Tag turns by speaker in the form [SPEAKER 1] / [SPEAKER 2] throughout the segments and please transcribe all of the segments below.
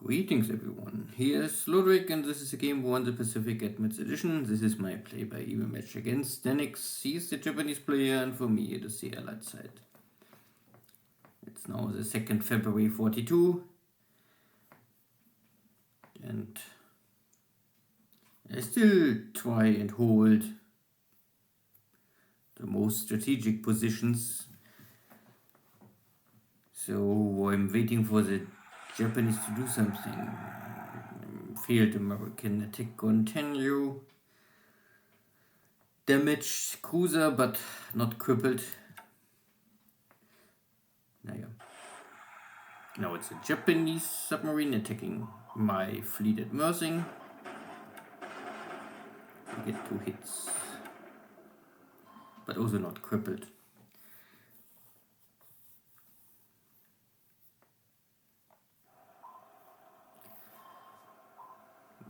[SPEAKER 1] Greetings everyone, here's Lodrik and this is a game War in the Pacific Admits Edition. This is my play-by-ear match against Deaniks. He's the Japanese player and for me it is the allied side. It's now the 2nd February 42 and I still try and hold the most strategic positions. So I'm waiting for the Japanese to do something. Failed American attack continue. Damaged cruiser but not crippled. Naja. Now it's a Japanese submarine attacking my fleet at Mersing. I get 2 hits. But also not crippled.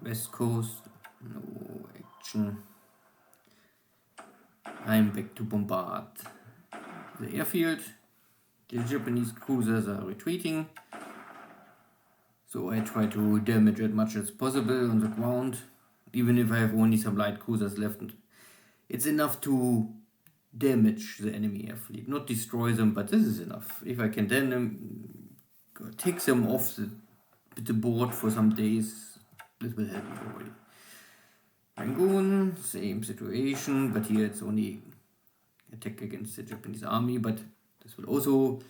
[SPEAKER 1] West Coast, no action. I'm back to bombard the airfield. The Japanese cruisers are retreating. So I try to damage as much as possible on the ground. Even if I have only some light cruisers left. It's enough to damage the enemy air fleet. Not destroy them, but this is enough. If I can then take them off the board for some days, this will help me already. Rangoon, same situation, but here it's only attack against the Japanese army, but this will also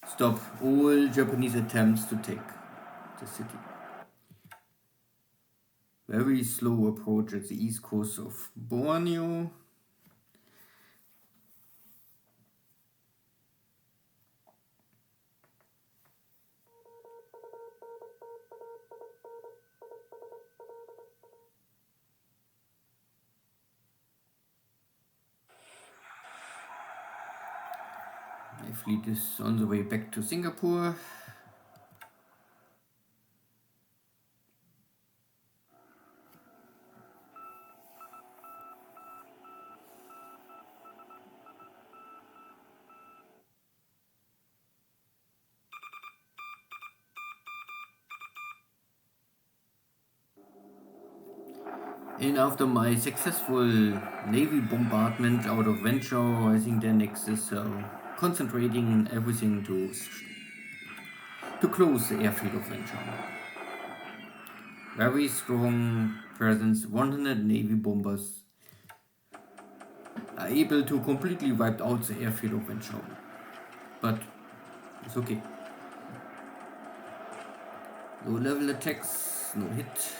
[SPEAKER 1] stop all Japanese attempts to take the city. Very slow approach at the east coast of Borneo. My fleet is on the way back to Singapore. And after my successful navy bombardment out of Venture, I think Deaniks is concentrating everything to close the airfield of Venture. Very strong presence, 100 navy bombers are able to completely wipe out the airfield of Venture. But it's okay. Low level attacks, no hit.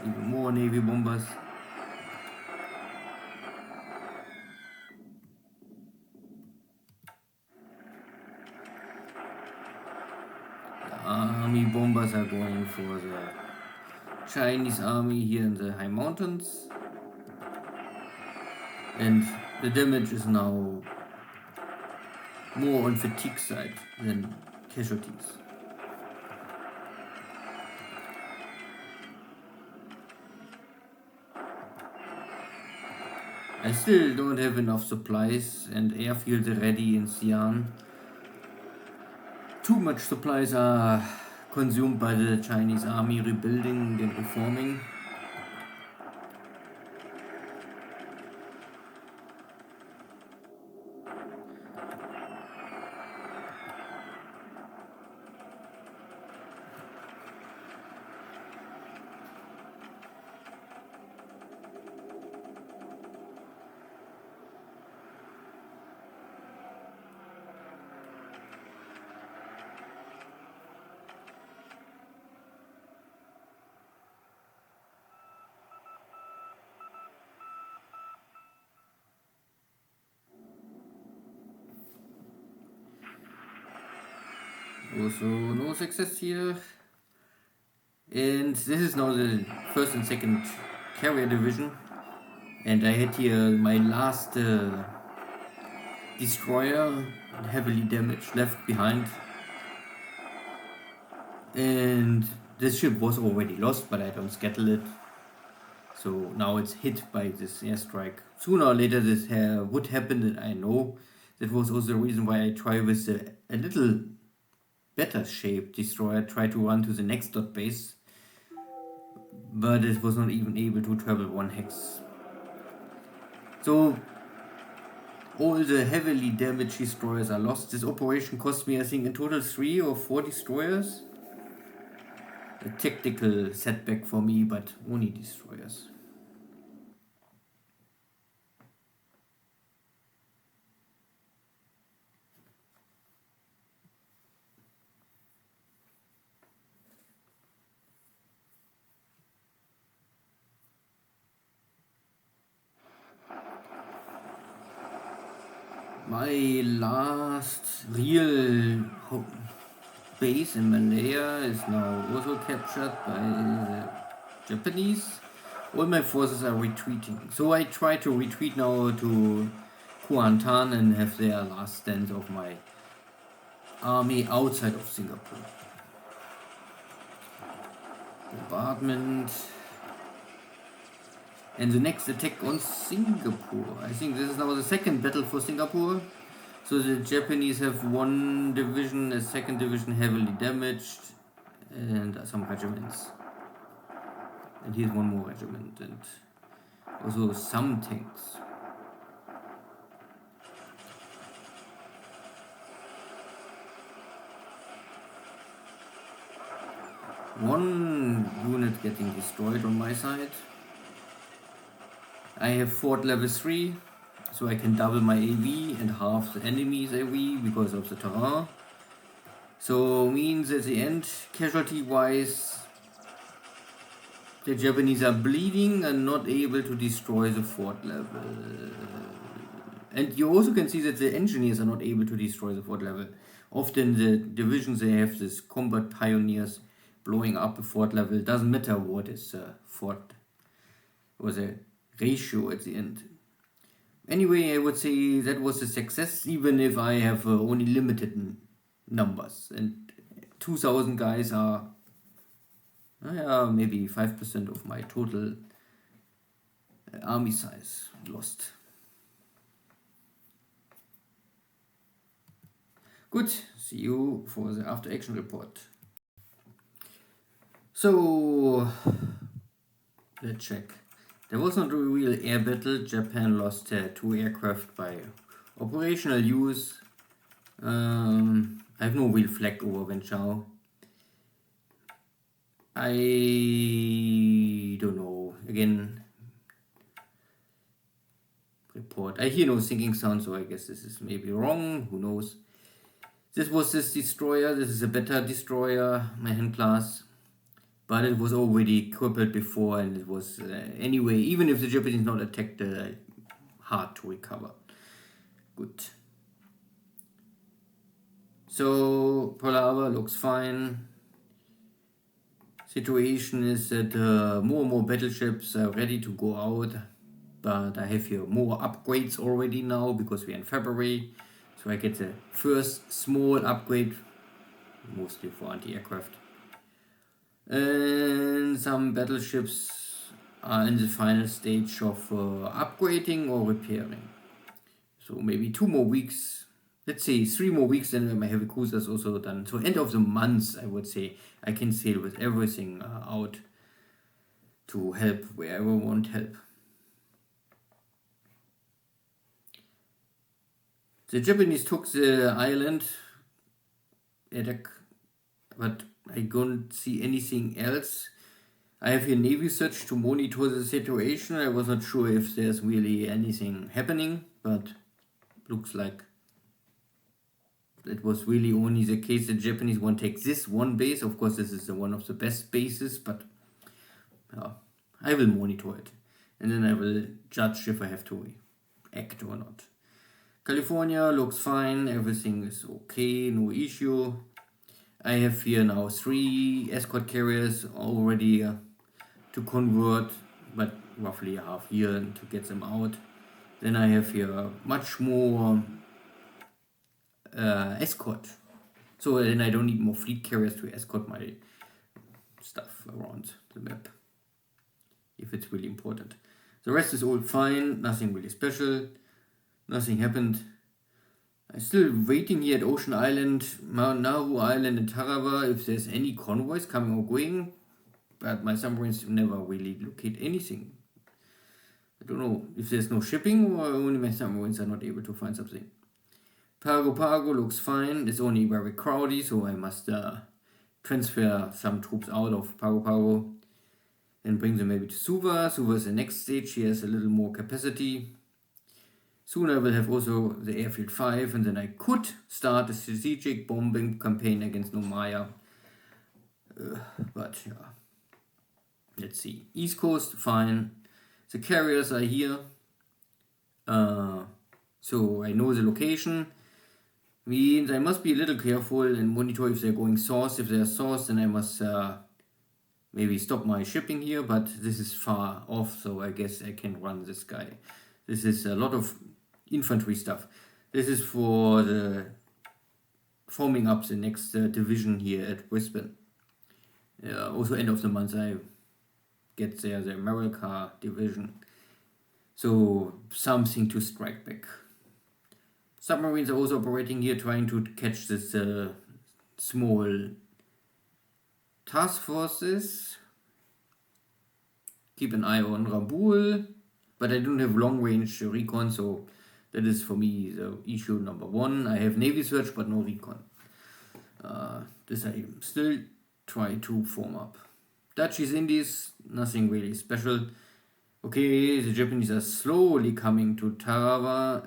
[SPEAKER 1] Even more navy bombers. The army bombers are going for the Chinese army here in the high mountains. And the damage is now more on fatigue side than casualties. I still don't have enough supplies and airfields ready in Xi'an. Too much supplies are consumed by the Chinese army rebuilding and reforming. Also no success here. And this is now the 1st and 2nd carrier division. And I had here my last destroyer, heavily damaged, left behind. And this ship was already lost, but I don't scuttle it. So now it's hit by this airstrike. Sooner or later this would happen, that I know. That was also the reason why I try with a little better shaped destroyer tried to run to the next dot base, but it was not even able to travel 1 hex. So all the heavily damaged destroyers are lost. This operation cost me, I think, in total 3 or 4 destroyers. A tactical setback for me, but only destroyers. My last real base in Malaya is now also captured by the Japanese. All my forces are retreating. So I try to retreat now to Kuantan and have their last stand of my army outside of Singapore. Bombardment. And the next attack on Singapore. I think this is now the second battle for Singapore. So the Japanese have 1 division, a 2nd division heavily damaged, and some regiments. And here's 1 more regiment, and also some tanks. One unit getting destroyed on my side. I have fort level 3, so I can double my AV and half the enemy's AV because of the terrain. So means at the end, casualty wise, the Japanese are bleeding and not able to destroy the fort level. And you also can see that the engineers are not able to destroy the fort level. Often the divisions, they have this combat pioneers blowing up the fort level. It doesn't matter what is fort or the ratio at the end. Anyway, I would say that was a success, even if I have only limited numbers. And 2,000 guys are maybe 5% of my total army size lost. Good, see you for the after action report. So, let's check. There was not a real air battle. Japan lost 2 aircraft by operational use. I have no real flag over Wenchao. I don't know. Again, report. I hear no sinking sound, so I guess this is maybe wrong. Who knows? This was this destroyer. This is a better destroyer, my hand class. But it was already crippled before, and it was anyway, even if the Japanese not attacked, hard to recover. Good. So Palava looks fine. Situation is that more and more battleships are ready to go out, but I have here more upgrades already now because we're in February. So I get the first small upgrade, mostly for anti-aircraft. And some battleships are in the final stage of upgrading or repairing. So maybe 2 more weeks, let's say 3 more weeks, then my heavy cruiser is also done. So end of the month, I would say, I can sail with everything out to help wherever I want help. The Japanese took the island, but I don't see anything else. I have here Navy search to monitor the situation. I was not sure if there's really anything happening, but looks like that was really only the case. The Japanese want to take this 1 base. Of course, this is one of the best bases, but I will monitor it. And then I will judge if I have to act or not. California looks fine. Everything is okay. No issue. I have here now 3 escort carriers already to convert, but roughly a half year to get them out. Then I have here much more escort. So then I don't need more fleet carriers to escort my stuff around the map, if it's really important. The rest is all fine, nothing really special, nothing happened. I'm still waiting here at Ocean Island, Nauru Island and Tarawa if there's any convoys coming or going, but my submarines never really locate anything. I don't know if there's no shipping or only my submarines are not able to find something. Pago Pago looks fine, it's only very crowded, so I must transfer some troops out of Pago Pago and bring them maybe to Suva. Suva is the next stage, he has a little more capacity. Soon I will have also the Airfield 5 and then I could start a strategic bombing campaign against Nomaya. But yeah, let's see. East Coast, fine. The carriers are here. So I know the location. Means I must be a little careful and monitor if they're going south. If they're south, then I must maybe stop my shipping here, but this is far off, so I guess I can run this guy. This is a lot of infantry stuff. This is for the forming up the next division here at Brisbane. Also end of the month I get there the America division. So something to strike back. Submarines are also operating here, trying to catch this small task forces. Keep an eye on Rabaul, but I don't have long range recon, so that is for me the issue number one. I have Navy search, but no recon. This I still try to form up. Dutch East Indies, nothing really special. Okay, the Japanese are slowly coming to Tarawa.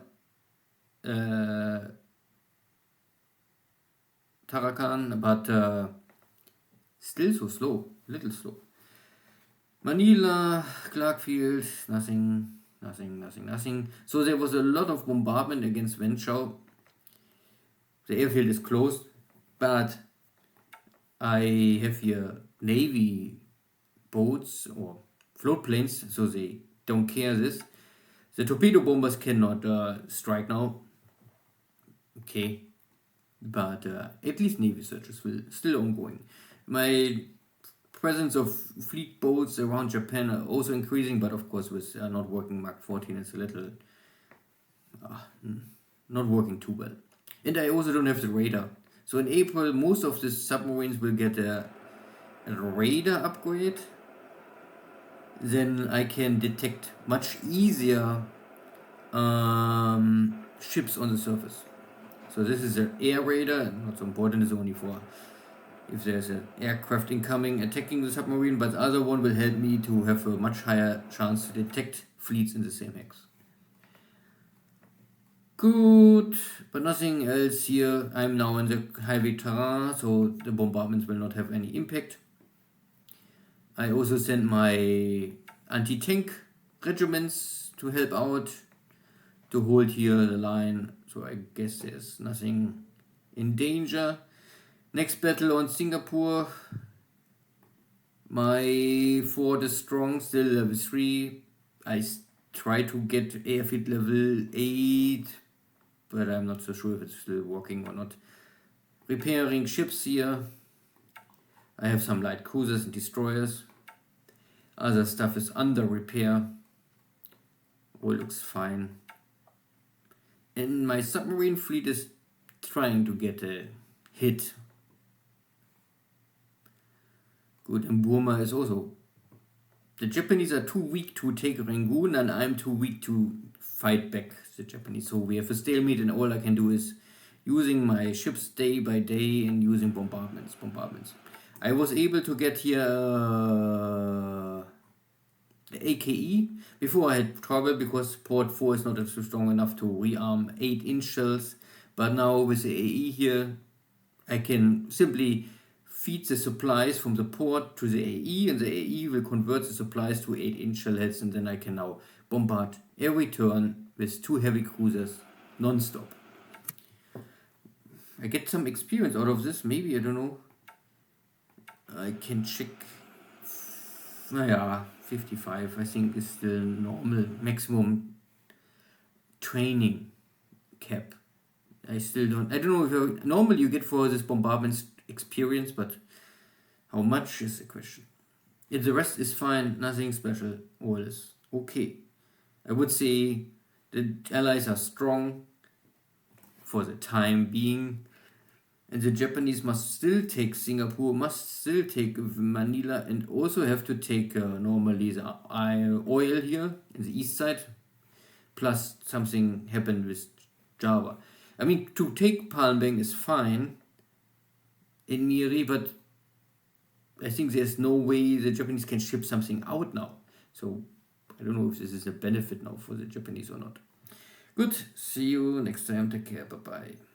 [SPEAKER 1] Tarakan, but still so slow, little slow. Manila, Clarkfield, nothing. So there was a lot of bombardment against Wenchao. The airfield is closed, but I have here Navy boats or float planes, so they don't care this. The torpedo bombers cannot strike now. Okay, but at least Navy searches will still ongoing. My presence of fleet boats around Japan are also increasing, but of course with not working Mark 14 it's a little not working too well. And I also don't have the radar. So in April most of the submarines will get a radar upgrade. Then I can detect much easier ships on the surface. So this is an air radar, not so important, it's only for if there's an aircraft incoming attacking the submarine, but the other one will help me to have a much higher chance to detect fleets in the same hex. Good, but nothing else here. I'm now in the highway terrain, so the bombardments will not have any impact. I also sent my anti-tank regiments to help out, to hold here the line, so I guess there's nothing in danger. Next battle on Singapore. My fort is strong, still level 3. I try to get airfield level 8, but I'm not so sure if it's still working or not. Repairing ships here. I have some light cruisers and destroyers. Other stuff is under repair. All looks fine. And my submarine fleet is trying to get a hit. Good, and Burma is also. The Japanese are too weak to take Rangoon and I'm too weak to fight back the Japanese. So we have a stalemate and all I can do is using my ships day by day and using bombardments. I was able to get here AKE. Before I had trouble because port 4 is not so strong enough to rearm 8-inch shells. But now with the AE here, I can simply feed the supplies from the port to the AE, and the AE will convert the supplies to 8-inch shell heads, and then I can now bombard every turn with 2 heavy cruisers non-stop. I get some experience out of this, maybe, I don't know. I can check. 55 I think is the normal maximum training cap. I don't know if normally you get for this bombardment experience, but how much is the question. If the rest is fine, nothing special, all is okay. I would say the allies are strong. for the time being. And the Japanese must still take Singapore, must still take Manila, and also have to take normally the oil here in the east side, plus something happened with Java. I mean, to take Palembang is fine in Miri, but I think there's no way the Japanese can ship something out now. So I don't know if this is a benefit now for the Japanese or not. Good, see you next time, take care, bye-bye.